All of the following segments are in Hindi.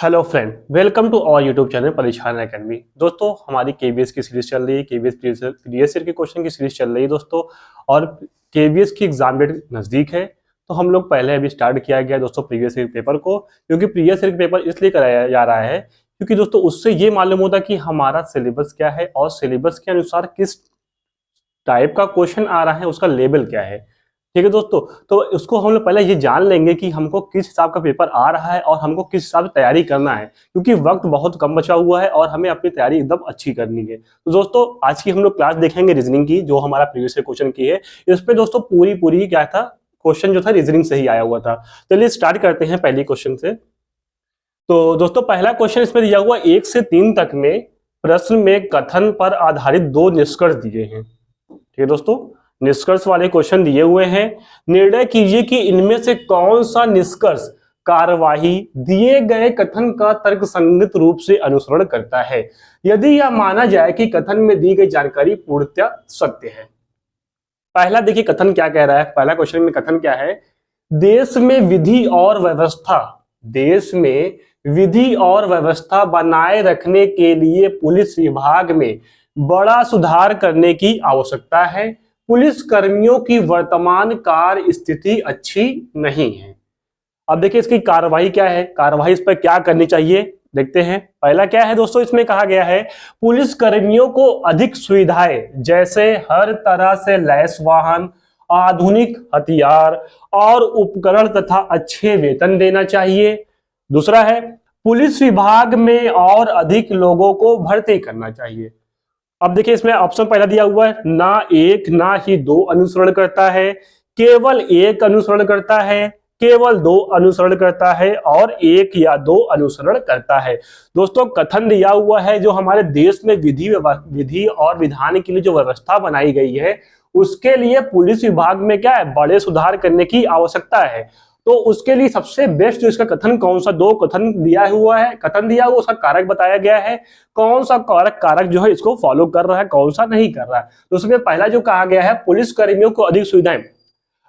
Hello friend, welcome to our YouTube channel Pareshan academy. दोस्तों, हमारी केबीएस की सीरीज चल रही है, केबीएस प्रीवियस ईयर के क्वेश्चन की सीरीज चल रही है दोस्तों। और केबीएस की एग्जाम डेट नज़दीक है, तो हम लोग पहले अभी स्टार्ट किया गया दोस्तों प्रीवियस ईयर पेपर को। क्योंकि प्रीवियस ईयर पेपर इसलिए कराया जा रहा है क्योंकि दोस्तों उससे ये मालूम होता है कि हमारा सिलेबस क्या है और सिलेबस के अनुसार किस टाइप का क्वेश्चन आ रहा है, उसका लेवल क्या है। ठीक है दोस्तों, तो उसको हम लोग पहले ये जान लेंगे कि हमको किस हिसाब का पेपर आ रहा है और हमको किस हिसाब से तैयारी करना है, क्योंकि वक्त बहुत कम बचा हुआ है और हमें अपनी तैयारी एकदम अच्छी करनी है। तो दोस्तों, आज की हम लोग क्लास देखेंगे रीजनिंग की, जो हमारा प्रीवियस क्वेश्चन की है। इस पे दोस्तों पूरी क्या था, क्वेश्चन जो था रीजनिंग से ही आया हुआ था। चलिए स्टार्ट करते हैं पहले क्वेश्चन से। तो दोस्तों, पहला क्वेश्चन इसमें दिया हुआ 1 से 3 तक में प्रश्न में कथन पर आधारित 2 निष्कर्ष दिए हैं। ठीक है दोस्तों, निष्कर्ष वाले क्वेश्चन दिए हुए हैं। निर्णय कीजिए कि इनमें से कौन सा निष्कर्ष कार्यवाही दिए गए कथन का तर्कसंगत रूप से अनुसरण करता है, यदि यह माना जाए कि कथन में दी गई जानकारी पूर्णतः सत्य है। पहला देखिए कथन क्या कह रहा है। पहला क्वेश्चन में कथन क्या है, देश में विधि और व्यवस्था बनाए रखने के लिए पुलिस विभाग में बड़ा सुधार करने की आवश्यकता है। पुलिस कर्मियों की वर्तमान कार्य स्थिति अच्छी नहीं है। अब देखिए इसकी कार्रवाई क्या है, कार्रवाई इस पर क्या करनी चाहिए देखते हैं। पहला क्या है दोस्तों, इसमें कहा गया है पुलिस कर्मियों को अधिक सुविधाएं जैसे हर तरह से लैस वाहन, आधुनिक हथियार और उपकरण तथा अच्छे वेतन देना चाहिए। दूसरा है पुलिस विभाग में और अधिक लोगों को भर्ती करना चाहिए। अब देखिए इसमें ऑप्शन पहला दिया हुआ है, ना 1 ना ही 2 अनुसरण करता है, केवल 1 अनुसरण करता है, केवल 2 अनुसरण करता है और 1 या 2 अनुसरण करता है। दोस्तों, कथन दिया हुआ है जो हमारे देश में विधि और विधान के लिए जो व्यवस्था बनाई गई है, उसके लिए पुलिस विभाग में क्या है, बड़े सुधार करने की आवश्यकता है। तो उसके लिए सबसे बेस्ट जो इसका कथन कौन सा, 2 कथन दिया हुआ है, कथन दिया हुआ, उसका कारक बताया गया है, कौन सा कारक जो है इसको फॉलो कर रहा है, कौन सा नहीं कर रहा है। तो उसमें पहला जो कहा गया है पुलिस कर्मियों को अधिक सुविधाएं,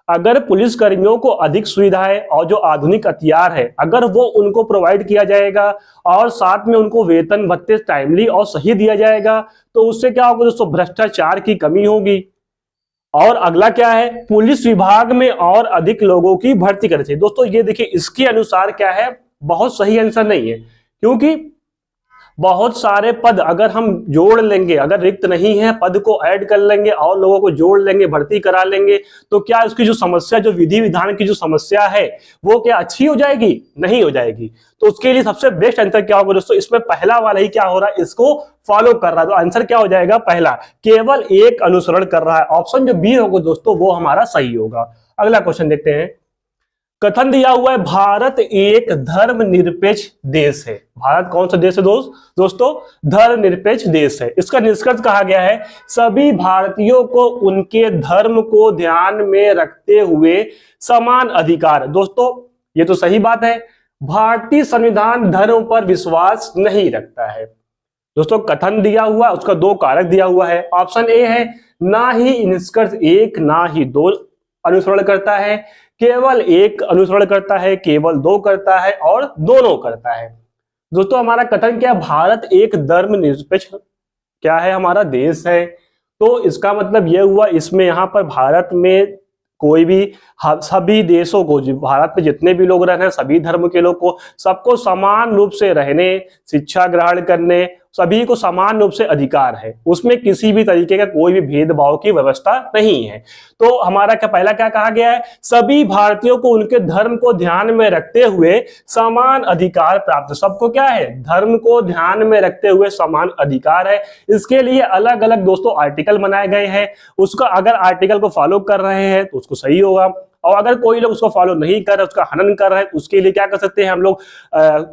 अगर पुलिस कर्मियों को अधिक सुविधाएं और जो आधुनिक हथियार है अगर वो उनको प्रोवाइड किया जाएगा और साथ में उनको वेतन भत्ते टाइमली और सही दिया जाएगा, तो उससे क्या होगा दोस्तों, भ्रष्टाचार की कमी होगी। और अगला क्या है, पुलिस विभाग में और अधिक लोगों की भर्ती करनी चाहिए। दोस्तों ये देखिए इसके अनुसार क्या है, बहुत सही आंसर नहीं है, क्योंकि बहुत सारे पद अगर हम जोड़ लेंगे, अगर रिक्त नहीं है पद को ऐड कर लेंगे और लोगों को जोड़ लेंगे, भर्ती करा लेंगे, तो क्या उसकी जो समस्या, जो विधि विधान की जो समस्या है वो क्या अच्छी हो जाएगी? नहीं हो जाएगी। तो उसके लिए सबसे बेस्ट आंसर क्या होगा दोस्तों, इसमें पहला वाला ही क्या हो रहा है, इसको फॉलो कर रहा है। तो आंसर क्या हो जाएगा, पहला, केवल 1 अनुसरण कर रहा है। ऑप्शन जो बी होगा दोस्तों वो हमारा सही होगा। अगला क्वेश्चन देखते हैं। कथन दिया हुआ है भारत एक धर्मनिरपेक्ष देश है। भारत कौन सा देश है दोस्तों, धर्मनिरपेक्ष देश है। इसका निष्कर्ष कहा गया है सभी भारतीयों को उनके धर्म को ध्यान में रखते हुए समान अधिकार। दोस्तों ये तो सही बात है, भारतीय संविधान धर्म पर विश्वास नहीं रखता है। दोस्तों कथन दिया हुआ, उसका 2 कारक दिया हुआ है। ऑप्शन ए है, ना ही निष्कर्ष 1 ना ही 2 अनुसरण करता है, केवल 1 अनुसरण करता है, केवल 2 करता है और दोनों करता है। दोस्तों हमारा कथन क्या है, भारत एक धर्मनिरपेक्ष क्या है, हमारा देश है। तो इसका मतलब यह हुआ, इसमें यहाँ पर भारत में कोई भी, सभी देशों को, भारत में जितने भी लोग रह रहे हैं सभी धर्म के लोग को, सबको समान रूप से रहने, शिक्षा ग्रहण करने, सभी को समान रूप से अधिकार है। उसमें किसी भी तरीके का कोई भी भेदभाव की व्यवस्था नहीं है। तो हमारा क्या पहला क्या कहा गया है, सभी भारतीयों को उनके धर्म को ध्यान में रखते हुए समान अधिकार प्राप्त। सबको क्या है, धर्म को ध्यान में रखते हुए समान अधिकार है। इसके लिए अलग अलग दोस्तों आर्टिकल बनाए गए हैं। उसका अगर आर्टिकल को फॉलो कर रहे हैं तो उसको सही होगा, और अगर कोई लोग उसको फॉलो नहीं कर रहे, उसका हनन कर रहे हैं, उसके लिए क्या कर सकते हैं हम लोग,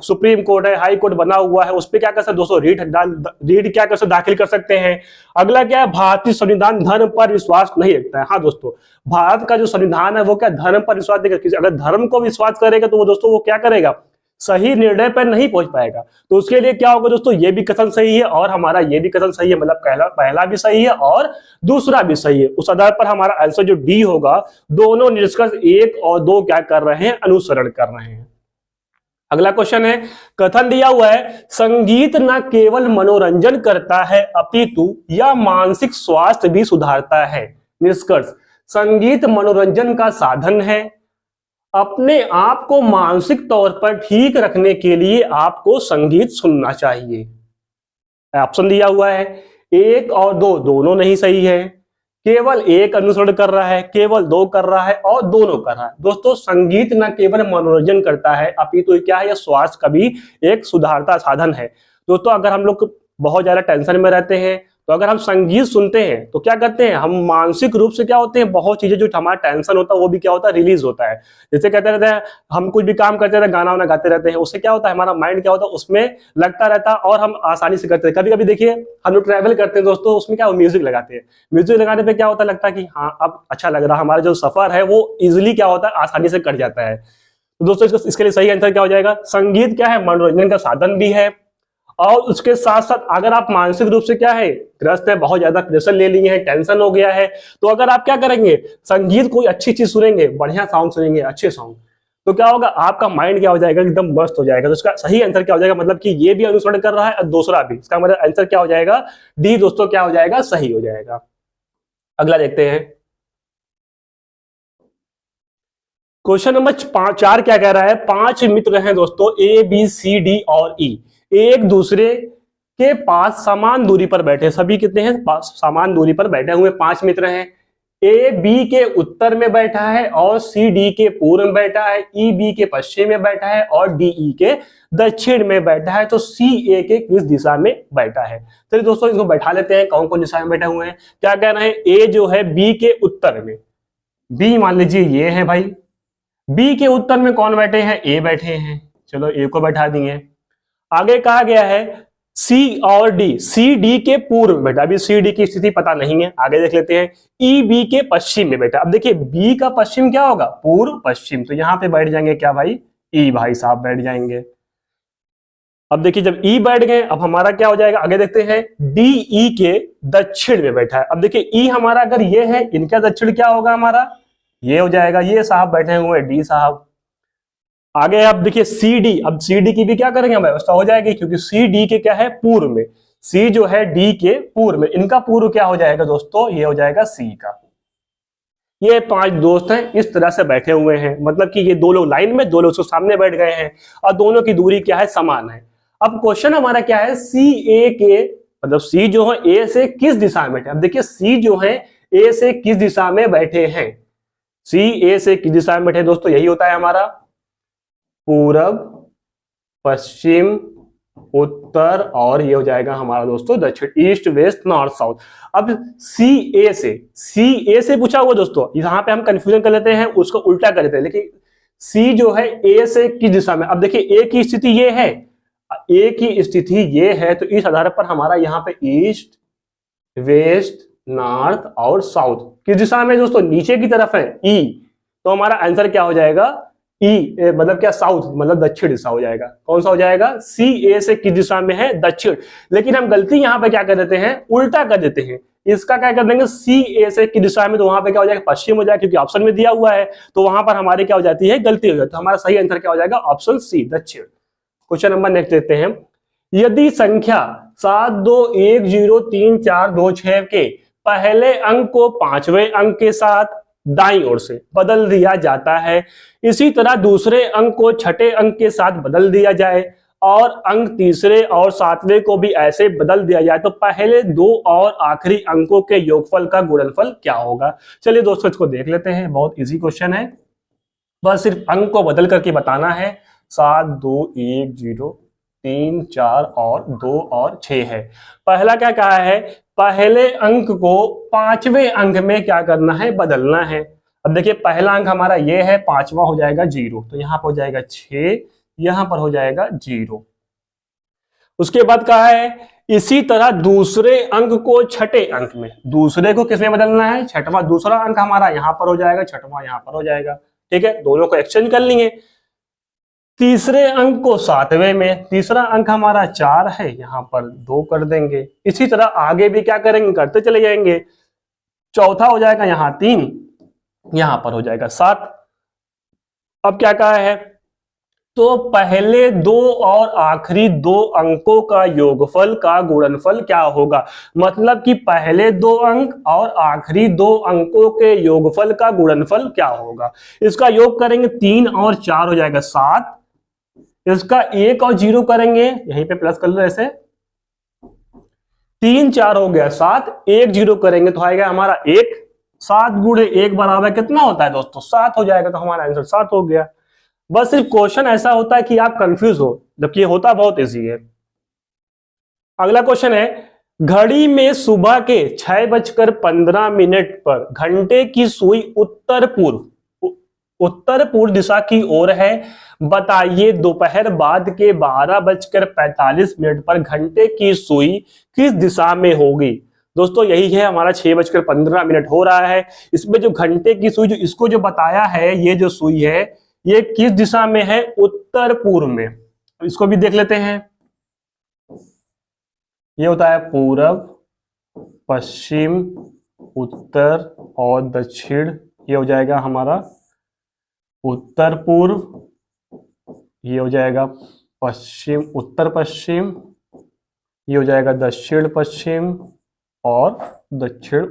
सुप्रीम कोर्ट है, हाई कोर्ट बना हुआ है, उस पर क्या कर सकते दोस्तों, रीट क्या कर सकते, दाखिल कर सकते हैं। अगला क्या है, भारतीय संविधान धर्म पर विश्वास नहीं रखता है। हाँ दोस्तों, भारत का जो संविधान है वो क्या धर्म पर विश्वास नहीं करता। अगर धर्म को विश्वास करेगा तो वो दोस्तों वो क्या करेगा, सही निर्णय पर नहीं पहुंच पाएगा। तो उसके लिए क्या होगा दोस्तों, ये भी कथन सही है और हमारा ये भी कथन सही है, मतलब पहला भी सही है और दूसरा भी सही है। उस आधार पर हमारा आंसर जो डी होगा, दोनों निष्कर्ष 1 और 2 क्या कर रहे हैं, अनुसरण कर रहे हैं। अगला क्वेश्चन है, कथन दिया हुआ है संगीत न केवल मनोरंजन करता है अपितु यह मानसिक स्वास्थ्य भी सुधारता है। निष्कर्ष, संगीत मनोरंजन का साधन है। अपने आप को मानसिक तौर पर ठीक रखने के लिए आपको संगीत सुनना चाहिए। ऑप्शन दिया हुआ है 1 और 2 दोनों नहीं सही है, केवल 1 अनुसरण कर रहा है, केवल 2 कर रहा है और दोनों कर रहा है। दोस्तों, संगीत न केवल मनोरंजन करता है अपितु क्या है, यह स्वास्थ्य का भी एक सुधारता साधन है। दोस्तों, अगर हम लोग बहुत ज्यादा टेंशन में रहते हैं तो अगर हम संगीत सुनते हैं तो क्या करते हैं, हम मानसिक रूप से क्या होते हैं, बहुत चीजें जो हमारा टेंशन होता है वो भी क्या होता है, रिलीज होता है। जैसे कहते रहते हैं, हम कुछ भी काम करते रहते हैं, गाना वाना गाते रहते हैं, उससे क्या होता है, हमारा माइंड क्या होता है उसमें लगता रहता है और हम आसानी से करते हैं। कभी कभी देखिए हम लोग ट्रैवल करते हैं दोस्तों, उसमें क्या म्यूजिक लगाते हैं, म्यूजिक लगाने पर क्या होता है, लगता है कि हाँ अब अच्छा लग रहा है, हमारा जो सफर है वो इजिली क्या होता है, आसानी से कट जाता है। तो दोस्तों इसके लिए सही आंसर क्या हो जाएगा, संगीत क्या है, मनोरंजन का साधन भी है और उसके साथ साथ अगर आप मानसिक रूप से क्या है ग्रस्त है, बहुत ज्यादा प्रेशर ले लिए हैं, टेंशन हो गया है, तो अगर आप क्या करेंगे, संगीत कोई अच्छी चीज सुनेंगे, बढ़िया सॉन्ग सुनेंगे, अच्छे सॉन्ग, तो क्या होगा, आपका माइंड क्या हो जाएगा, एकदम मस्त हो जाएगा। तो इसका सही आंसर क्या हो जाएगा, मतलब कि ये भी अनुसरण कर रहा है और दूसरा भी, इसका मतलब आंसर क्या हो जाएगा, डी दोस्तों क्या हो जाएगा, सही हो जाएगा। अगला देखते हैं, क्वेश्चन नंबर 4 क्या कह रहा है, 5 मित्र हैं दोस्तों ए बी सी डी और ई, एक दूसरे के पास समान दूरी पर बैठे, सभी कितने हैं, समान दूरी पर बैठे हुए 5 मित्र हैं। ए बी के उत्तर में बैठा है और सी डी के पूर्व में बैठा है, ई बी के पश्चिम में बैठा है और डी ई के दक्षिण में बैठा है, तो सी ए के किस दिशा में बैठा है। चलिए दोस्तों इसको बैठा लेते हैं, कौन कौन दिशा में बैठे हुए हैं। क्या कहना है, ए जो है बी के उत्तर में, बी मान लीजिए ये है भाई, बी के उत्तर में कौन बैठे हैं, ए बैठे हैं, चलो ए को बैठा दिए। आगे कहा गया है सी और डी, सी डी के पूर्व में बैठा, अभी सी डी की स्थिति पता नहीं है, आगे देख लेते हैं। ई बी के पश्चिम में बैठा, अब देखिए बी का पश्चिम क्या होगा, पूर्व पश्चिम, तो यहां पे बैठ जाएंगे क्या भाई, ई भाई साहब बैठ जाएंगे। अब देखिए जब ई बैठ गए, अब हमारा क्या हो जाएगा, आगे देखते हैं, डी ई के दक्षिण में बैठा है। अब देखिए ई हमारा अगर ये है, इनका दक्षिण क्या होगा हमारा, ये हो जाएगा, ये साहब बैठे हुए डी साहब। आगे आप देखिए सी डी, अब सी डी की भी क्या करेंगे, व्यवस्था हो जाएगी, क्योंकि सी डी के क्या है, पूर्व में, सी जो है डी के पूर्व में, इनका पूर्व क्या हो जाएगा दोस्तों, ये हो जाएगा सी का। ये 5 दोस्त हैं, इस तरह से बैठे हुए हैं, मतलब कि ये 2 लोग लाइन में, 2 लोग उसके सामने बैठ गए हैं और दोनों की दूरी क्या है, समान है। अब क्वेश्चन हमारा क्या है, सी ए के, मतलब सी जो है ए से किस दिशा में बैठे, अब देखिए सी जो है ए से किस दिशा में बैठे हैं, सी ए से किस दिशा में बैठे दोस्तों, यही होता है हमारा पूरब, पश्चिम, उत्तर और ये हो जाएगा हमारा दोस्तों दक्षिण, ईस्ट वेस्ट नॉर्थ साउथ। अब सी ए से पूछा हुआ दोस्तों, यहां पे हम कंफ्यूजन कर लेते हैं, उसको उल्टा कर देते हैं, लेकिन सी जो है ए से किस दिशा में, अब देखिए ए की स्थिति ये है, ए की स्थिति ये है, तो इस आधार पर हमारा यहाँ पे ईस्ट वेस्ट नॉर्थ और साउथ किस दिशा में दोस्तों, नीचे की तरफ है ई, तो हमारा आंसर क्या हो जाएगा, ई, मतलब क्या, साउथ, मतलब दक्षिण दिशा हो जाएगा। कौन सा हो जाएगा, सी ए से किस दिशा में है, दक्षिण। लेकिन हम गलती यहाँ पे क्या कर देते हैं, उल्टा कर देते हैं, इसका क्या कर देंगे, सी ए से किस दिशा में, तो वहां पे क्या हो जाएगा, पश्चिम हो जाएगा, क्योंकि ऑप्शन में दिया हुआ है, तो वहां पर हमारी क्या हो जाती है, गलती हो जाती है। तो हमारा सही आंसर क्या हो जाएगा, ऑप्शन सी दक्षिण। क्वेश्चन नंबर नेक्स्ट देते हैं, यदि संख्या 7 2 1 0 3 4 2 6 के पहले अंक को 5वें अंक के साथ दाईं ओर से बदल दिया जाता है, इसी तरह दूसरे अंक को छठे अंक के साथ बदल दिया जाए और अंक तीसरे और 7वें को भी ऐसे बदल दिया जाए, तो पहले 2 और आखिरी अंकों के योगफल का गुणनफल क्या होगा। चलिए दोस्तों इसको देख लेते हैं, बहुत इजी क्वेश्चन है, बस सिर्फ अंक को बदल करके बताना है। 7 2 1 0 3 4 और 2 और 6 है। पहला क्या कहा है, पहले अंक को 5वें अंक में क्या करना है, बदलना है। अब देखिए पहला अंक हमारा ये है, 5वां हो जाएगा 0, तो यहां पर हो जाएगा 6, यहां पर हो जाएगा 0। उसके बाद कहा है इसी तरह दूसरे अंक को छठे अंक में, दूसरे को किसमें बदलना है, छठवां, दूसरा अंक हमारा यहां पर हो जाएगा, छठवां यहां पर हो जाएगा, ठीक है, दोनों को एक्सचेंज कर लेंगे। तीसरे अंक को 7वें में, तीसरा अंक हमारा 4 है, यहां पर 2 कर देंगे। इसी तरह आगे भी क्या करेंगे, करते चले जाएंगे। चौथा हो जाएगा यहां 3, यहां पर हो जाएगा 7। अब क्या कहा है, तो पहले दो और आखिरी दो अंकों का योगफल का गुणनफल क्या होगा, मतलब कि पहले दो अंक और आखिरी दो अंकों के योगफल का गुणनफल क्या होगा। इसका योग करेंगे 3 और 4 हो जाएगा 7, इसका 1 और 0 करेंगे, यहीं पे प्लस कर लो ऐसे, 3 4 हो गया 7, 1 0 करेंगे तो आएगा हमारा 1, 7 गुणे 1 बराबर कितना होता है दोस्तों 7 हो जाएगा, तो हमारा आंसर 7 हो गया। बस सिर्फ क्वेश्चन ऐसा होता है कि आप कंफ्यूज हो, जबकि ये होता बहुत इजी है। अगला क्वेश्चन है, घड़ी में सुबह के 6:15 पर घंटे की सुई उत्तर पूर्व दिशा की ओर है, बताइए दोपहर बाद के 12:45 पर घंटे की सुई किस दिशा में होगी। दोस्तों यही है हमारा 6:15 हो रहा है, इसमें जो घंटे की सुई जो इसको जो बताया है, ये जो सुई है ये किस दिशा में है, उत्तर पूर्व में। इसको भी देख लेते हैं, ये होता है पूरब, पश्चिम, उत्तर और दक्षिण। ये हो जाएगा हमारा उत्तर पूर्व, ये हो जाएगा पश्चिम उत्तर पश्चिम, ये हो जाएगा दक्षिण पश्चिम और दक्षिण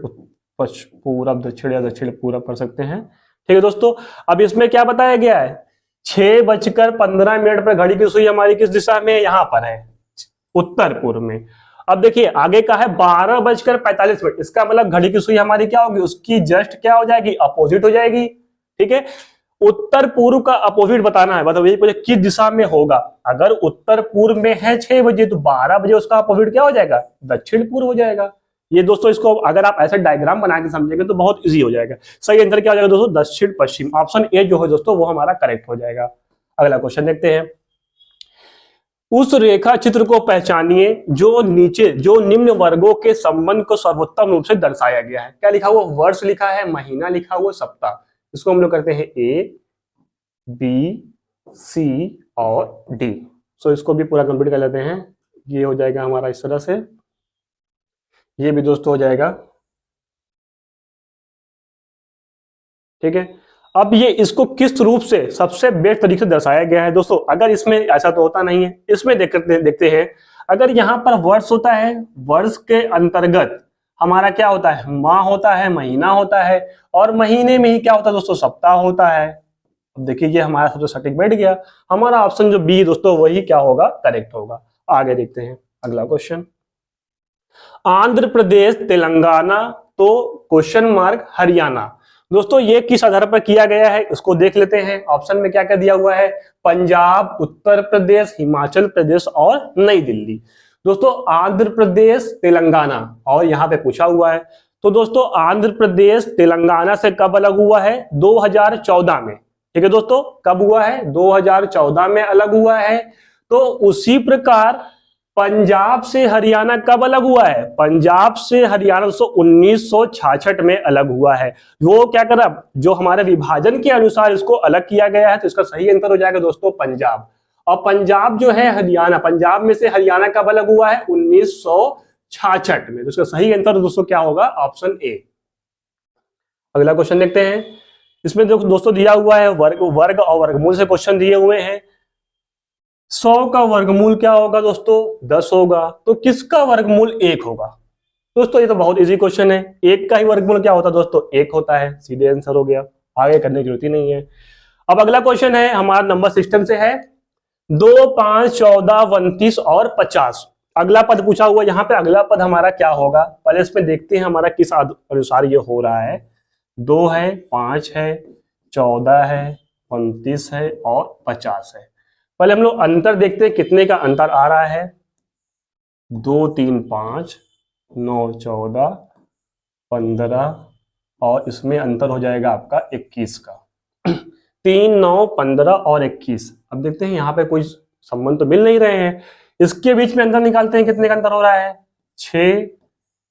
पूरब दक्षिण या दक्षिण पूरब कर सकते हैं। ठीक है दोस्तों, अब इसमें क्या बताया गया है, 6:15 पर घड़ी की सुई हमारी किस दिशा में है, यहां पर है उत्तर पूर्व में। अब देखिए आगे का है 12:45, इसका मतलब घड़ी की सुई हमारी क्या होगी, उसकी जस्ट क्या हो जाएगी, अपोजिट हो जाएगी। ठीक है, उत्तर पूर्व का अपोजिट बताना है, मतलब यही किस दिशा में होगा। अगर उत्तर पूर्व में है 6 बजे तो 12 बजे उसका अपोजिट क्या हो जाएगा, दक्षिण पूर्व हो जाएगा। ये दोस्तों इसको अगर आप ऐसा डायग्राम बना के समझेंगे तो बहुत इजी हो जाएगा। सही आंसर क्या हो जाएगा दोस्तों, दक्षिण पश्चिम, ऑप्शन ए जो है दोस्तों वो हमारा करेक्ट हो जाएगा। अगला क्वेश्चन देखते हैं, उस रेखा चित्र को पहचानिए जो निम्न वर्गों के संबंध को सर्वोत्तम रूप से दर्शाया गया है। क्या लिखा हुआ, वर्ष लिखा है, महीना लिखा हुआ, सप्ताह। इसको हम लोग करते हैं ए, बी, सी और डी। सो इसको भी पूरा कंप्लीट कर लेते हैं। ये हो जाएगा हमारा इस तरह से, ये भी दोस्तों हो जाएगा। ठीक है, अब ये इसको किस रूप से सबसे बेस्ट तरीके से दर्शाया गया है दोस्तों। अगर इसमें ऐसा तो होता नहीं है, इसमें देखते हैं, अगर यहां पर वर्ष होता है, वर्ष के अंतर्गत हमारा क्या होता है, माह होता है, महीना होता है, और महीने में ही क्या होता है दोस्तों, सप्ताह होता है। अब देखिए ये हमारा सबसे सटीक बैठ गया, हमारा ऑप्शन जो बी दोस्तों वही क्या होगा, करेक्ट होगा। आगे देखते हैं अगला क्वेश्चन, आंध्र प्रदेश, तेलंगाना तो क्वेश्चन मार्क हरियाणा। दोस्तों ये किस आधार पर किया गया है, इसको देख लेते हैं। ऑप्शन में क्या क्या दिया हुआ है, पंजाब, उत्तर प्रदेश, हिमाचल प्रदेश और नई दिल्ली। दोस्तों आंध्र प्रदेश, तेलंगाना और यहाँ पे पूछा हुआ है, तो दोस्तों आंध्र प्रदेश तेलंगाना से कब अलग हुआ है, 2014 में। ठीक है दोस्तों, कब हुआ है, 2014 में अलग हुआ है। तो उसी प्रकार पंजाब से हरियाणा कब अलग हुआ है, पंजाब से हरियाणा 1966 में अलग हुआ है। वो क्या करा, जो हमारे विभाजन के अनुसार इसको अलग किया गया है, तो इसका सही आंसर हो जाएगा दोस्तों पंजाब। और पंजाब जो है हरियाणा, पंजाब में से हरियाणा कब अलग हुआ है, 1966 में। तो इसका सही आंसर दोस्तों क्या होगा, ऑप्शन ए। अगला क्वेश्चन देखते हैं, इसमें जो दोस्तों दिया हुआ है वर्ग और वर्गमूल से क्वेश्चन दिए हुए हैं। 100 का वर्गमूल क्या होगा दोस्तों, 10 होगा, तो किसका वर्गमूल 1 होगा। दोस्तों ये तो बहुत इजी क्वेश्चन है, 1 का ही वर्गमूल क्या होता है दोस्तों, 1 होता है, सीधे आंसर हो गया, आगे करने की जरूरत ही नहीं है। अब अगला क्वेश्चन है हमारा नंबर सिस्टम से है, 2, 5, 14, 29 और 50। अगला पद पूछा हुआ, यहाँ पे अगला पद हमारा क्या होगा, पहले इसमें देखते हैं हमारा किस अनुसार ये हो रहा है। 2 है, 5 है, 14 है, 29 है और 50 है। पहले हम लोग अंतर देखते हैं, कितने का अंतर आ रहा है, 2, 3, 5, 9, 14, 15 और इसमें अंतर हो जाएगा आपका 21 का। 3, 9, 15 और 21। अब देखते हैं यहाँ पे कोई संबंध तो मिल नहीं रहे हैं, इसके बीच में अंतर निकालते हैं, कितने का अंतर हो रहा है, 6,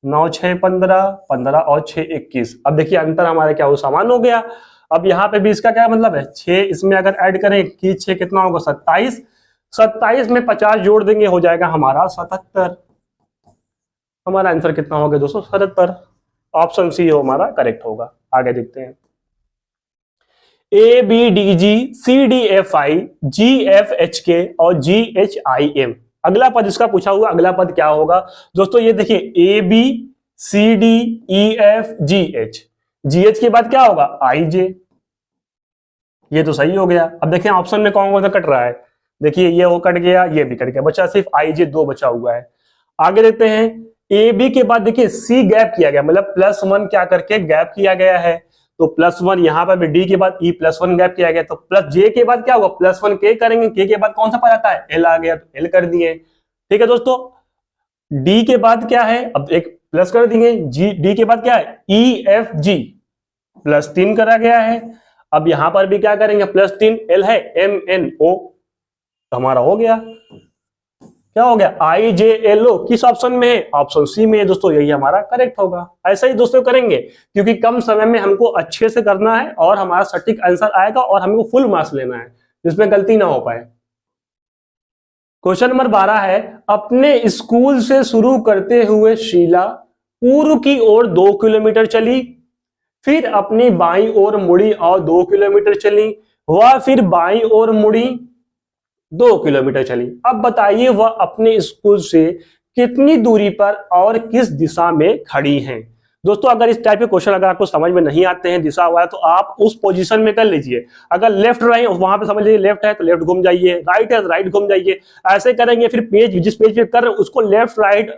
9, 6, 15, 15 और 6, 21। अब देखिए अंतर हमारा क्या हो, समान हो गया। अब यहाँ पे भी इसका क्या मतलब है, 6 इसमें अगर ऐड करें कि 6 कितना होगा, 27, 27 में 50 जोड़ देंगे हो जाएगा हमारा 77। हमारा आंसर कितना हो गया दोस्तों, 77। ऑप्शन सी हमारा करेक्ट होगा। आगे देखते हैं, ABDG CDFI GFHK और GHIM। अगला पद इसका पूछा हुआ, अगला पद क्या होगा दोस्तों? ये देखिए ABCDEFGH, GH के बाद क्या होगा? IJ। ये तो सही हो गया। अब देखें ऑप्शन में कौन कौन सा कट रहा है। देखिए ये वो कट गया, ये भी कट गया, बचा सिर्फ IJ 2 बचा हुआ है। आगे देखते हैं AB के बाद देखिए C गैप किया गया, मतलब +1 क्या करके गैप किया गया है, तो +1 यहां पर भी, D के बाद E +1 गैप किया गया, तो +J के बाद क्या होगा? +1 K करेंगे, K के बाद कौन सा पद आता है? L आ गया, तो L कर दिए। ठीक है दोस्तों, D के बाद क्या है? अब एक प्लस कर दिए, D के बाद क्या है? EFG +3 करा गया है। अब यहां पर भी क्या करेंगे? +3, L है MNO, तो हमारा हो गया। क्या हो गया? IJLO किस ऑप्शन में है? ऑप्शन सी में है दोस्तों, यही हमारा करेक्ट होगा। ऐसा ही दोस्तों करेंगे, क्योंकि कम समय में हमको अच्छे से करना है और हमारा सटीक आंसर आएगा और हमको फुल मार्क्स लेना है, जिसमें गलती ना हो पाए। क्वेश्चन नंबर 12 है, अपने स्कूल से शुरू करते हुए शीला पूर्व की ओर 2 किलोमीटर चली, फिर अपनी बाईं ओर मुड़ी और 2 किलोमीटर चली, वह फिर बाईं ओर मुड़ी 2 किलोमीटर चली। अब बताइए वह अपने स्कूल से कितनी दूरी पर और किस दिशा में खड़ी हैं। दोस्तों अगर इस टाइप के क्वेश्चन अगर आपको समझ में नहीं आते हैं दिशा वाला, तो आप उस पोजीशन में कर लीजिए। अगर लेफ्ट रहे वहां पे समझ लीजिए लेफ्ट है तो लेफ्ट घूम जाइए, राइट है तो राइट घूम जाइए, ऐसे करेंगे। फिर पेज जिस पेज पे कर रहे हैं उसको लेफ्ट राइट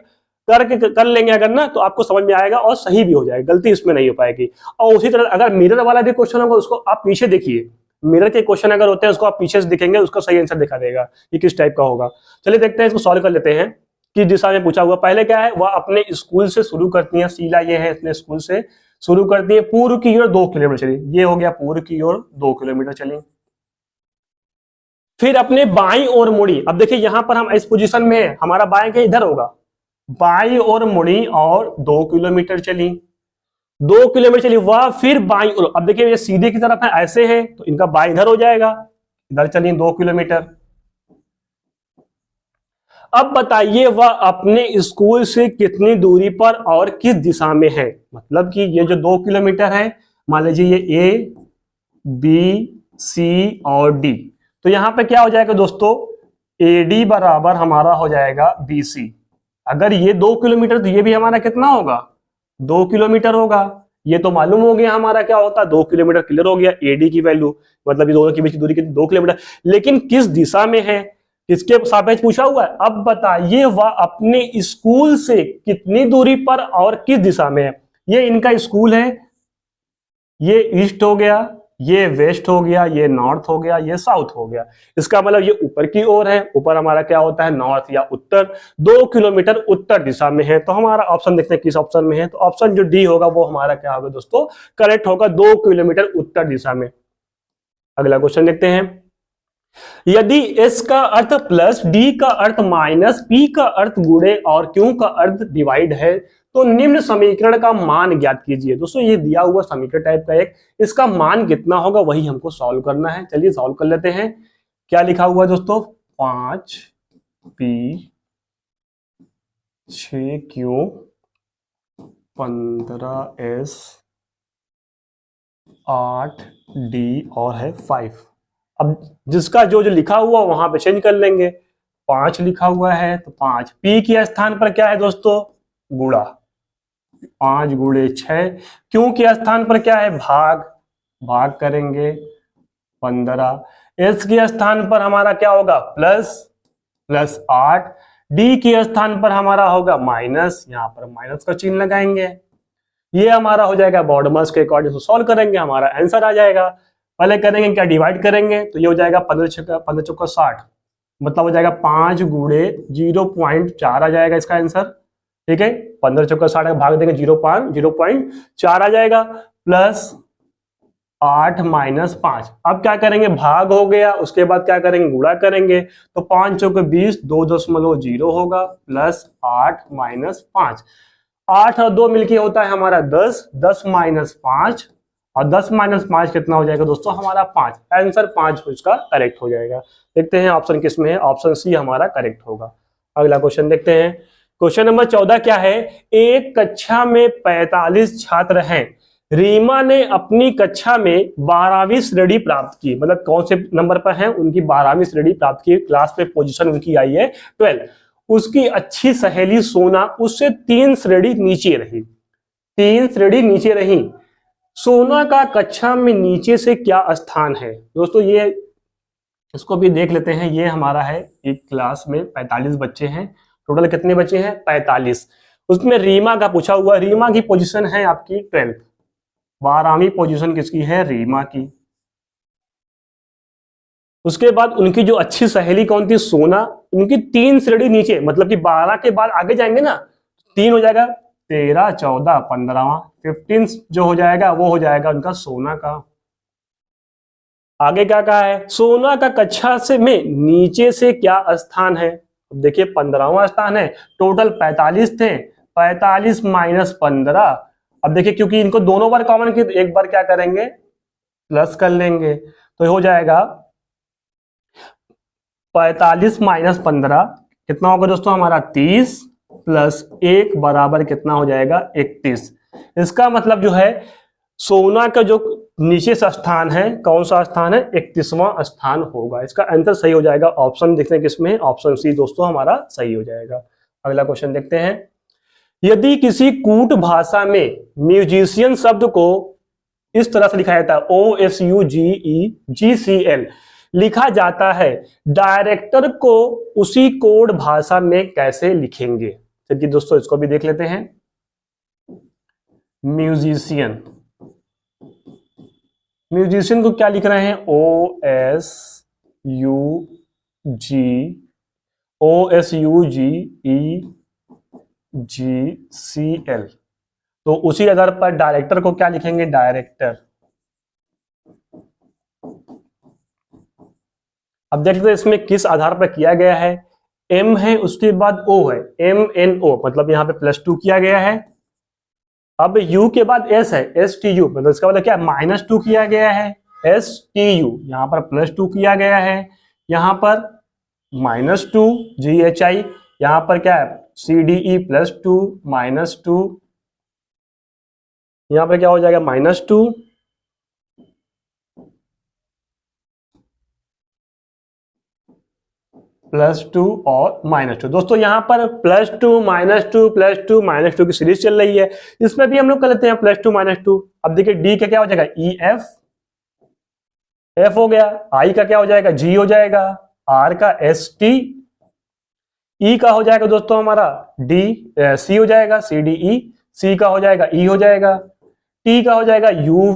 करके कर लेंगे अगर ना, तो आपको समझ में आएगा और सही भी हो जाएगा, गलती इसमें नहीं हो पाएगी। और उसी तरह अगर मिरर वाला भी क्वेश्चन होगा उसको आप पीछे देखिए, मिरर के क्वेश्चन अगर होते हैं उसको आप पीछे से दिखेंगे, उसका सही आंसर दिखा देगा कि किस टाइप का होगा। चलिए देखते हैं, इसको सॉल्व कर लेते हैं। किस दिशा में पूछा हुआ, पहले क्या है? वह अपने स्कूल से शुरू करती है, शीला ये है अपने स्कूल से शुरू करती है, पूर्व की ओर 2 किलोमीटर चली, ये हो गया पूर्व की ओर 2 किलोमीटर चली। फिर अपने बाईं ओर मुड़ी, अब देखिए यहां पर हम इस पोजीशन में है, हमारा बाएं के इधर होगा, बाईं ओर मुड़ी और 2 किलोमीटर चली, 2 किलोमीटर चली, वह फिर बाईं ओर। अब देखिए ये सीधे की तरफ है, ऐसे है तो इनका बाईं इधर हो जाएगा, इधर चलिए 2 किलोमीटर। अब बताइए वह अपने स्कूल से कितनी दूरी पर और किस दिशा में है। मतलब कि ये जो 2 किलोमीटर है, मान लीजिए ये A, B, C और D, तो यहां पे क्या हो जाएगा दोस्तों? AD बराबर हमारा हो जाएगा BC। अगर ये 2 किलोमीटर तो ये भी हमारा कितना होगा? 2 किलोमीटर होगा। ये तो मालूम हो गया हमारा क्या होता है, 2 किलोमीटर क्लियर हो गया। AD की वैल्यू मतलब ये दोनों के बीच की दूरी कितनी? 2 किलोमीटर। लेकिन किस दिशा में है, किसके सापेक्ष पूछा हुआ है। अब बताइए वह अपने स्कूल से कितनी दूरी पर और किस दिशा में है। ये इनका स्कूल है, ये ईस्ट हो गया, ये वेस्ट हो गया, ये नॉर्थ हो गया, ये साउथ हो गया। इसका मतलब ये ऊपर की ओर है, ऊपर हमारा क्या होता है? नॉर्थ या उत्तर। 2 किलोमीटर उत्तर दिशा में है, तो हमारा ऑप्शन देखते हैं किस ऑप्शन में है। तो ऑप्शन जो डी होगा वो हमारा क्या होगा दोस्तों? करेक्ट होगा, 2 किलोमीटर उत्तर दिशा में। अगला क्वेश्चन देखते हैं, यदि S का अर्थ प्लस, D का अर्थ माइनस, P का अर्थ गुणे और Q का अर्थ डिवाइड है, तो निम्न समीकरण का मान ज्ञात कीजिए। दोस्तों ये दिया हुआ समीकरण टाइप का एक, इसका मान कितना होगा वही हमको सॉल्व करना है। चलिए सॉल्व कर लेते हैं। क्या लिखा हुआ है दोस्तों? 5P 6Q 15S 8D और है 5। अब जिसका जो लिखा हुआ वहां पे चेंज कर लेंगे। 5 लिखा हुआ है तो 5, P के स्थान पर क्या है दोस्तों? गुणा, 5 गुणे 6। Q के स्थान पर क्या है? भाग, भाग करेंगे 15। S के स्थान पर हमारा क्या होगा? Plus, plus 8। D के स्थान पर हमारा होगा माइनस, यहां पर माइनस का चिन्ह लगाएंगे। ये हमारा हो जाएगा बॉडमस के अकॉर्डिंग से सॉल्व करेंगे, हमारा आंसर आ जाएगा। पहले करेंगे क्या? डिवाइड करेंगे, तो ये हो जाएगा 15 चौका 60, मतलब हो जाएगा 5 गुणे 0.4 आ जाएगा इसका आंसर। ठीक है, 15 चौका 60 भाग देंगे 0.4 आ जाएगा, प्लस 8 माइनस 5। अब क्या करेंगे? भाग हो गया, उसके बाद क्या करेंगे? गुणा करेंगे, तो 5 चौके 20, 2.0 होगा, प्लस 8 माइनस 5। 8 और 2 मिलके होता है हमारा 10, 10 माइनस 5, और 10 माइनस 5 कितना हो जाएगा दोस्तों? हमारा 5। आंसर 5 इसका करेक्ट हो जाएगा। देखते हैं ऑप्शन किस में है, ऑप्शन सी हमारा करेक्ट होगा। अगला क्वेश्चन देखते हैं। क्वेश्चन नंबर 14 क्या है? एक कक्षा में 45 छात्र हैं, रीमा ने अपनी कक्षा में 12वीं श्रेणी प्राप्त की, मतलब कौन से नंबर पर है, उनकी 12वीं श्रेणी प्राप्त की, क्लास में पोजीशन उनकी आई है 12। उसकी अच्छी सहेली सोना उससे 3 श्रेणी नीचे रही, 3 श्रेणी नीचे रही। सोना का कक्षा में नीचे से क्या स्थान है? दोस्तों ये इसको भी देख लेते हैं। ये हमारा है एक क्लास में 45 बच्चे हैं, टोटल कितने बच्चे हैं? 45। उसमें रीमा का पूछा हुआ, रीमा की पोजीशन है आपकी 12, 12वीं पोजीशन किसकी है? रीमा की। उसके बाद उनकी जो अच्छी सहेली कौन थी? सोना। उनकी 3 श्रेणी नीचे, मतलब कि 12 के बाद आगे जाएंगे ना, 3 हो जाएगा 13, 14, 15वां, 15 जो हो जाएगा वो हो जाएगा उनका सोना का। आगे क्या कहा है? सोना का कक्षा से में नीचे से क्या स्थान है? अब देखिए 15वां स्थान है, टोटल 45 थे, 45 माइनस 15। अब देखिए क्योंकि इनको दोनों बार कॉमन की, एक बार क्या करेंगे? प्लस कर लेंगे, तो हो जाएगा 45 माइनस 15 कितना होगा दोस्तों? हमारा 30 प्लस 1 बराबर कितना हो जाएगा? 31। इसका मतलब जो है सोना का जो नीचे से स्थान है, कौन सा स्थान है? 31वां स्थान होगा। इसका आंसर सही हो जाएगा। ऑप्शन देखते हैं किसमें है, ऑप्शन सी दोस्तों हमारा सही हो जाएगा। अगला क्वेश्चन देखते हैं। यदि किसी कूट भाषा में म्यूजिशियन शब्द को इस तरह से लिखा जाता है, OSUGEGCL लिखा जाता है, डायरेक्टर को उसी कोड भाषा में कैसे लिखेंगे? चलिए दोस्तों इसको भी देख लेते हैं। म्यूजिशियन, म्यूजिशियन को क्या लिख रहे हैं? OSUGEGCL। तो उसी आधार पर डायरेक्टर को क्या लिखेंगे? डायरेक्टर। अब देखते हैं इसमें किस आधार पर किया गया है। M है, उसके बाद O है, MNO, मतलब यहां पे +2 किया गया है। अब U के बाद S है, STU, मतलब इसका मतलब क्या? -2 किया गया है। STU यहां पर +2 किया गया है, यहां पर -2 GHI, यहां पर क्या है? CDE +2 -2, यहां पर क्या हो जाएगा? -2 +2 और -2। दोस्तों यहाँ पर +2 -2 +2 -2 की सीरीज चल रही है, इसमें भी हम लोग कर लेते हैं +2 -2। अब देखिए D का क्या हो जाएगा? EF, F हो गया, I का क्या हो जाएगा? G हो जाएगा, R का ST, E का हो जाएगा दोस्तों हमारा D, C हो जाएगा CDE, C का हो जाएगा E हो जाएगा, T का हो जाएगा U,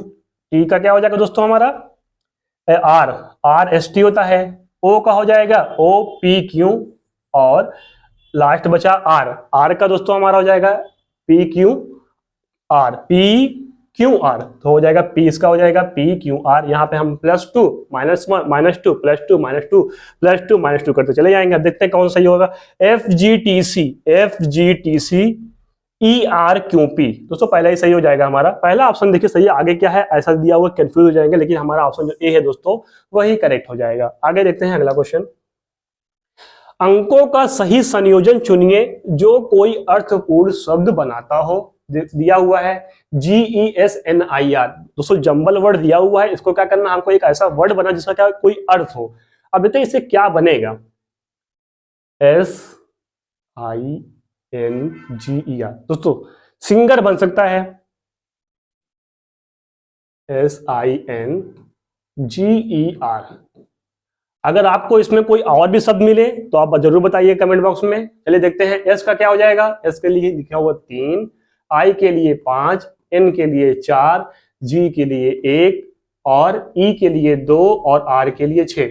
T का क्या हो जाएगा दोस्तों हमारा? R ST होता है, O का हो जाएगा OPQ, और लास्ट बचा R का दोस्तों हमारा हो जाएगा PQR, तो हो जाएगा P, इसका हो जाएगा PQR। यहाँ पे हम +2 -1 -2 +2 -2 +2 -2 करते चले जाएंगे। अब देखते हैं कौन सही होगा। FGTC ERQP, दोस्तों पहला ही सही हो जाएगा हमारा। पहला ऑप्शन देखिए सही है, आगे क्या है ऐसा दिया हुआ कंफ्यूज हो जाएंगे, लेकिन हमारा ऑप्शन जो ए है दोस्तों वही करेक्ट हो जाएगा। आगे देखते हैं अगला क्वेश्चन। अंकों का सही संयोजन चुनिए जो कोई अर्थपूर्ण शब्द बनाता हो। दिया हुआ है GESNIR, दोस्तों जंबल वर्ड दिया हुआ है, इसको क्या करना? हमको एक ऐसा वर्ड बना जिसका क्या कोई अर्थ हो। अब देखते हैं इससे क्या बनेगा। SINGER, दोस्तों सिंगर बन सकता है, SINGER। अगर आपको इसमें कोई और भी शब्द मिले तो आप जरूर बताइए कमेंट बॉक्स में। चलिए देखते हैं। S का क्या हो जाएगा? S के लिए लिखा हुआ 3, I के लिए 5, N के लिए 4, G के लिए 1, और E के लिए 2, और R के लिए 6।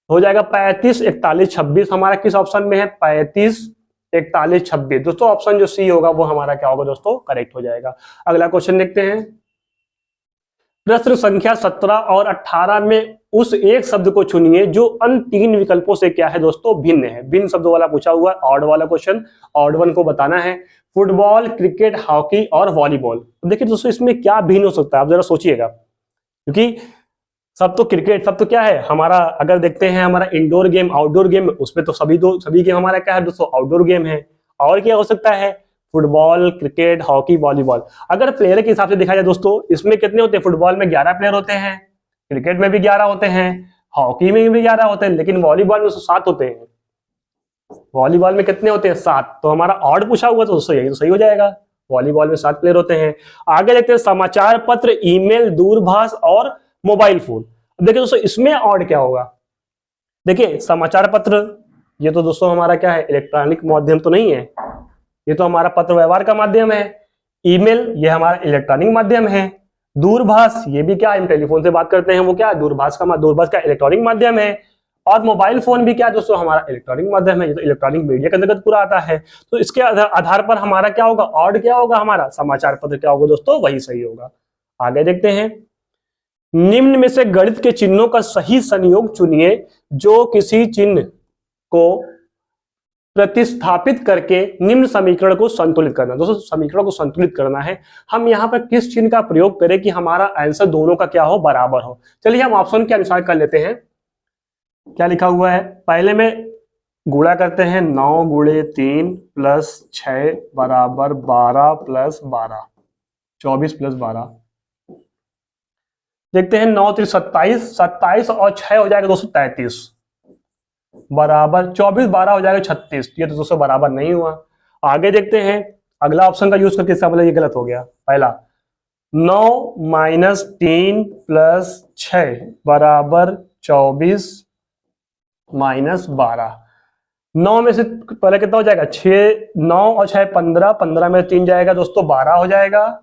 हो जाएगा 35, 41, 26। हमारा किस ऑप्शन में है? 35, 41, 26। दोस्तों ऑप्शन जो सी होगा वो हमारा क्या होगा दोस्तों? करेक्ट हो जाएगा। अगला क्वेश्चन देखते हैं। प्रश्न संख्या 17 और 18 में उस एक शब्द को चुनिए जो अन्य 3 विकल्पों से क्या है दोस्तों? भिन्न है। भिन्न शब्द वाला पूछा हुआ है, ऑड वाला क्वेश्चन। ऑड वन को बताना है। फुटबॉल, क्रिकेट, हॉकी और वॉलीबॉल। देखिए दोस्तों इसमें क्या भिन्न हो सकता है, आप जरा सोचिएगा, क्योंकि सब तो क्रिकेट, सब तो क्या है हमारा, अगर देखते हैं हमारा इंडोर गेम, आउटडोर गेम, उसमें तो सभी गेम हमारा क्या है दोस्तों? आउटडोर गेम है। और क्या हो सकता है? Football, cricket, hockey, volleyball. अगर प्लेयर के हिसाब से देखा जाए दोस्तों, इसमें कितने होते हैं? फुटबॉल में 11 प्लेयर होते हैं, क्रिकेट में भी 11 होते हैं, हॉकी में भी 11 होते हैं, लेकिन वॉलीबॉल में 7 होते हैं। वॉलीबॉल में कितने होते हैं? 7। तो हमारा ऑड पूछा हुआ तो यही तो सही हो जाएगा, वॉलीबॉल में 7 प्लेयर होते हैं। आगे देखते हैं समाचार पत्र, ईमेल, दूरभाष और मोबाइल फोन। देखिए दोस्तों, इसमें ऑड क्या होगा? देखिए समाचार पत्र, ये तो दोस्तों हमारा क्या है? इलेक्ट्रॉनिक माध्यम तो नहीं है, ये तो हमारा पत्र व्यवहार का माध्यम है। ईमेल, ये हमारा इलेक्ट्रॉनिक माध्यम है। दूरभाष, ये भी क्या है? हम टेलीफोन से बात करते हैं, वो क्या है? दूरभाष का इलेक्ट्रॉनिक माध्यम है। और मोबाइल फोन भी क्या है दोस्तों? हमारा इलेक्ट्रॉनिक माध्यम है, ये तो इलेक्ट्रॉनिक मीडिया के अंतर्गत पूरा आता है। तो इसके आधार पर हमारा क्या होगा? ऑड क्या होगा? हमारा समाचार पत्र क्या होगा दोस्तों? वही सही होगा। आगे देखते हैं, निम्न में से गणित के चिन्हों का सही संयोग चुनिए जो किसी चिन्ह को प्रतिस्थापित करके निम्न समीकरण को संतुलित करना। दोस्तों समीकरण को संतुलित करना है, हम यहाँ पर किस चिन्ह का प्रयोग करें कि हमारा आंसर दोनों का क्या हो? बराबर हो। चलिए हम ऑप्शन के अनुसार कर लेते हैं। क्या लिखा हुआ है? पहले में गुणा करते हैं, 9 गुणे 3 प्लस 6 बराबर 12 प्लस 12, 24 प्लस 12। देखते हैं 9 3 27, 27 और 6 हो जाएगा दोस्तों 33 बराबर 24, 12 हो जाएगा 36। ये तो दोस्तों बराबर नहीं हुआ। आगे देखते हैं, अगला ऑप्शन का यूज करके इसका मतलब ये गलत हो गया। पहला 9 माइनस 3 प्लस 6 बराबर 24 माइनस 12। 9 में से पहले कितना हो जाएगा? 6, 9 और 6 15, 15 में 3 जाएगा दोस्तों 12 हो जाएगा,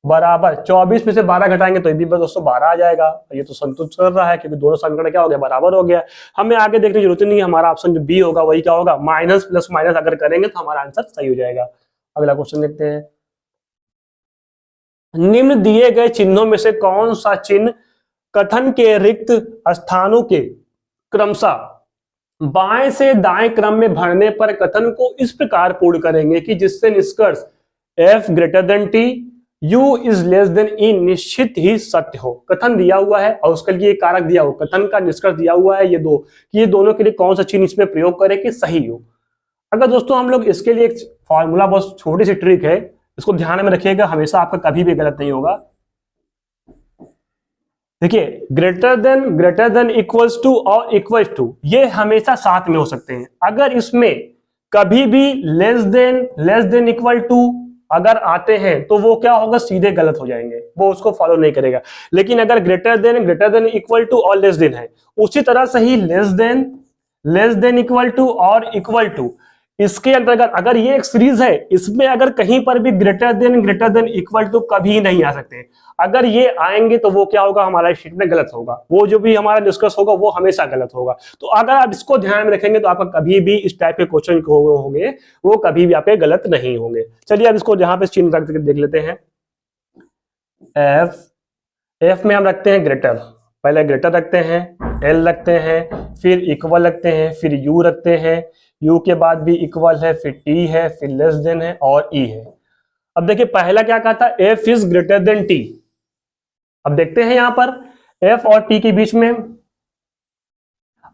बराबर 24 में से 12 घटाएंगे तो ये भी दोस्तों 12 आ जाएगा। ये तो संतुष्ट कर रहा है क्योंकि दोनों समीकरण क्या हो गया? बराबर हो गया। हमें आगे देखने की जरूरत नहीं है, हमारा ऑप्शन जो बी होगा वही क्या होगा? माइनस प्लस माइनस अगर करेंगे तो हमारा आंसर सही हो जाएगा। अगला क्वेश्चन देखते हैं, निम्न दिए गए चिन्हों में से कौन सा चिन्ह कथन के रिक्त स्थानों के क्रमशः बाएं से दाएं क्रम में भरने पर कथन को इस प्रकार पूर्ण करेंगे कि जिससे निष्कर्ष f greater than t, u is less than e निश्चित ही सत्य हो। कथन दिया हुआ है और उसके लिए कारक दिया हुआ, कथन का निष्कर्ष दिया हुआ है ये दो, कि ये दोनों के लिए कौन सा चिन्ह इसमें प्रयोग करें कि सही हो। अगर दोस्तों हम लोग इसके लिए एक फॉर्मूला, बहुत छोटी सी ट्रिक है, इसको ध्यान में रखिएगा, हमेशा आपका कभी भी गलत नहीं होगा। देखिए ग्रेटर देन इक्वल्स टू और इक्वल्स टू ये हमेशा साथ में हो सकते हैं। अगर इसमें कभी भी लेस देन इक्वल टू अगर आते हैं तो वो क्या होगा? सीधे गलत हो जाएंगे, वो उसको फॉलो नहीं करेगा। लेकिन अगर ग्रेटर देन इक्वल टू और लेस देन है, उसी तरह से ही लेस देन इक्वल टू और इक्वल टू, इसके अंतर्गत अगर ये एक सीरीज है, इसमें अगर कहीं पर भी ग्रेटर देन इक्वल टू कभी नहीं आ सकते। अगर ये आएंगे तो वो क्या होगा? हमारा शीट में गलत होगा, वो जो भी हमारा डिस्कस होगा वो हमेशा गलत होगा। तो अगर आप इसको ध्यान में रखेंगे तो आपका कभी भी इस टाइप के क्वेश्चन होंगे वो कभी भी आपके गलत नहीं होंगे। चलिए अब इसको जहां पे चिन्ह रख देख लेते हैं। एफ में हम रखते हैं ग्रेटर, पहले ग्रेटर रखते हैं, एल रखते हैं, फिर इक्वल रखते हैं, फिर यू रखते हैं, यू के बाद भी इक्वल है, फिर टी है, फिर लेस देन है और ई है। अब देखिए पहला क्या कहा था? F is greater than T. अब देखते हैं यहां पर एफ और टी के बीच में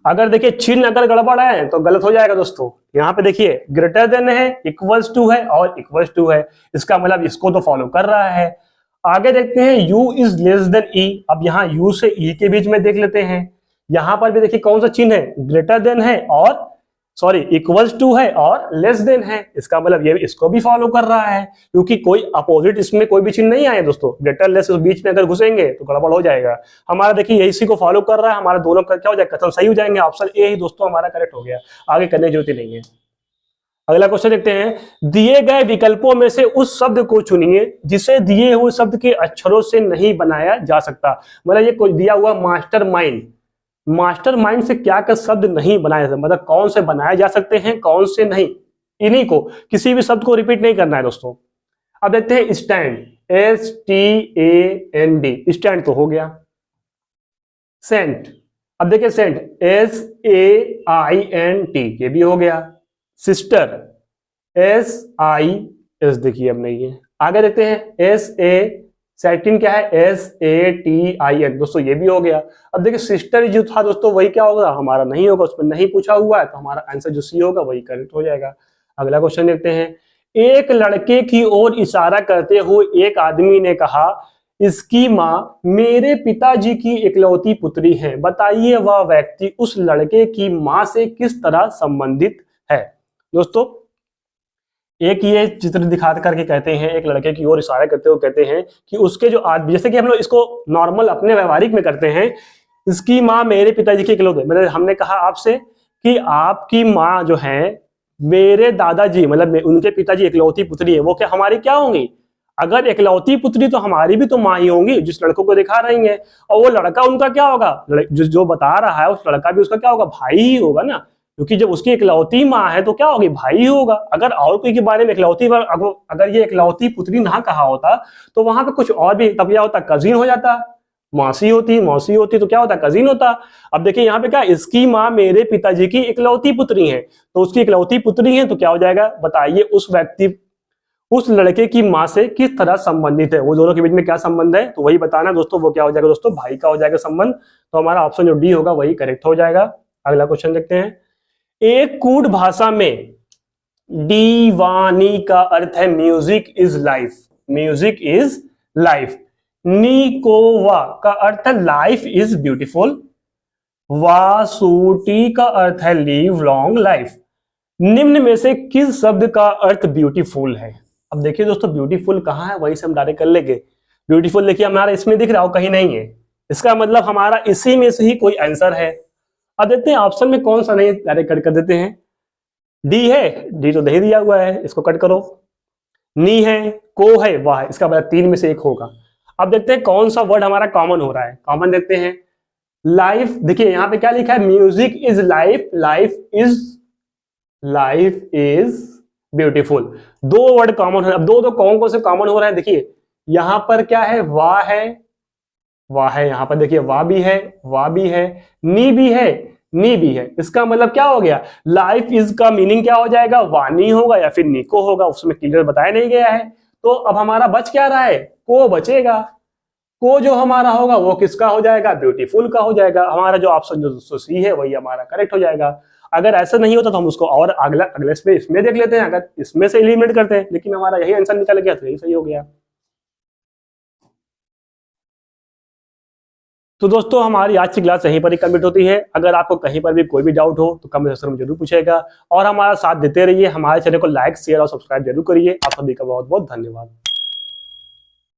अगर देखिए चिन्ह अगर गड़बड़ है तो गलत हो जाएगा दोस्तों। यहां पे देखिए ग्रेटर देन है, इक्वल्स टू है और इक्वल्स टू है, इसका मतलब इसको तो फॉलो कर रहा है। आगे देखते हैं u is less than e। अब यहाँ u से e के बीच में देख लेते हैं, यहां पर भी देखिए कौन सा चिन्ह है? ग्रेटर देन है और इक्वल्स टू है और लेस देन है, इसका मतलब ये इसको भी फॉलो कर रहा है क्योंकि कोई अपोजिट इसमें कोई भी चिन्ह नहीं आए दोस्तों। ग्रेटर लेस बीच में अगर घुसेंगे तो गड़बड़ हो जाएगा। हमारा देखिए ये इसी को फॉलो कर रहा है, हमारा दोनों का क्या हो जाएगा? कथन सही हो जाएंगे। ऑप्शन ए ही दोस्तों हमारा करेक्ट हो गया, आगे करने की जरूरत ही नहीं है। अगला क्वेश्चन देखते हैं, दिए गए विकल्पों में से उस शब्द को चुनिए जिसे दिए हुए शब्द के अक्षरों से नहीं बनाया जा सकता। मतलब ये कोई दिया हुआ मास्टरमाइंड से क्या का शब्द नहीं बनाया जा सकता, मतलब कौन से बनाए जा सकते हैं कौन से नहीं, इन्हीं को, किसी भी शब्द को रिपीट नहीं करना है दोस्तों। अब देखते हैं स्टैंड, STAND, स्टैंड तो हो गया। सेंट, अब देखिए सेंट, SAINT, ये भी हो गया। सिस्टर, SIS, देखिए अब नहीं है। आगे देखते हैं सैटिन क्या है? SATIN, दोस्तों ये भी हो गया। अब देखिए सिस्टर जो था दोस्तों वही क्या होगा? हमारा नहीं होगा, उसमें नहीं पूछा हुआ है तो हमारा आंसर जो सी होगा वही करेक्ट हो जाएगा। अगला क्वेश्चन देखते हैं, एक लड़के की ओर इशारा करते हुए एक आदमी ने कहा, इसकी माँ मेरे पिताजी की इकलौती पुत्री है। बताइए वह व्यक्ति उस लड़के की माँ से किस तरह संबंधित है। दोस्तों, एक ये चित्र दिखा करके कहते हैं, एक लड़के की ओर इशारा करते हुए कहते हैं कि उसके जो आदमी, जैसे कि हम लोग इसको नॉर्मल अपने व्यवहारिक में करते हैं, इसकी माँ मेरे पिताजी की इकलौती, मतलब हमने कहा आपसे कि आपकी माँ जो है मेरे दादाजी, मतलब उनके पिताजी इकलौती पुत्री है, वो क्या हमारी क्या होंगी? अगर इकलौती पुत्री तो हमारी भी तो माँ ही होंगी, जिस लड़कों को दिखा रही है। और वो लड़का उनका क्या होगा? जो बता रहा है उस लड़का भी उसका क्या होगा? भाई ही होगा ना, क्योंकि जब उसकी इकलौती माँ है तो क्या होगी? भाई ही होगा। अगर और कोई के बारे में इकलौती, अगर ये इकलौती पुत्री ना कहा होता तो वहां पे कुछ और भी, तब क्या होता? कजिन हो जाता, मौसी होती तो क्या होता? कजिन होता। अब देखिए यहाँ पे क्या, इसकी माँ मेरे पिताजी की इकलौती पुत्री है, तो उसकी इकलौती पुत्री है तो क्या हो जाएगा? बताइए उस व्यक्ति उस लड़के की माँ से किस तरह संबंधित है। वो दोनों के बीच में क्या संबंध है, तो वही बताना दोस्तों। वो क्या हो जाएगा दोस्तों? भाई का हो जाएगा संबंध। तो हमारा ऑप्शन जो डी होगा वही करेक्ट हो जाएगा। अगला क्वेश्चन देखते हैं। एक कूट भाषा में दीवानी का अर्थ है music is life. Music is life. निकोवा का अर्थ है लाइफ इज ब्यूटीफुल। वासुटी का अर्थ है लिव लॉन्ग लाइफ। निम्न में से किस शब्द का अर्थ ब्यूटीफुल है? अब देखिए दोस्तों, ब्यूटीफुल कहाँ है वही से हम डायरेक्ट कर लेंगे। ब्यूटीफुल देखिए हमारा इसमें दिख रहा हो, कहीं नहीं है, इसका मतलब हमारा इसी में से ही कोई आंसर है। अब देखते हैं ऑप्शन में कौन सा नहीं, डायरेक्ट कट कर देते हैं। डी है, डी तो नहीं दिया हुआ है, इसको कट करो। नी है, को है, वाह है, इसका मतलब तीन में से एक होगा। अब देखते हैं कौन सा वर्ड हमारा कॉमन हो रहा है। कॉमन देखते हैं, लाइफ। देखिए यहाँ पे क्या लिखा है? Music is life, life is beautiful. दो वर्ड कॉमन है। अब दो कौन कौन से कॉमन हो रहे हैं? देखिए यहां पर क्या है? वाह है, वाह है। यहां पर देखिए वाह भी है, वाह भी है, नी भी है, नी भी है। इसका मतलब क्या हो गया? लाइफ इज का मीनिंग क्या हो जाएगा? वानी होगा या फिर निको होगा, उसमें क्लियर बताया नहीं गया है। तो अब हमारा बच क्या रहा है? को बचेगा। को जो हमारा होगा वो किसका हो जाएगा? ब्यूटीफुल का हो जाएगा। हमारा जो ऑप्शन जो सी है वही हमारा करेक्ट हो जाएगा। अगर ऐसा नहीं होता तो हम उसको और अगले इसमें देख लेते हैं, अगर इसमें से एलिमिनेट करते हैं, लेकिन हमारा यही आंसर निकल गया तो यही सही हो गया। तो दोस्तों हमारी आज की क्लास यहीं पर ही कंप्लीट होती है। अगर आपको कहीं पर भी कोई भी डाउट हो तो कमेंट सेक्शन में जरूर पूछेगा, और हमारा साथ देते रहिए। हमारे चैनल को लाइक, शेयर और सब्सक्राइब जरूर करिए। आप सभी का बहुत बहुत धन्यवाद।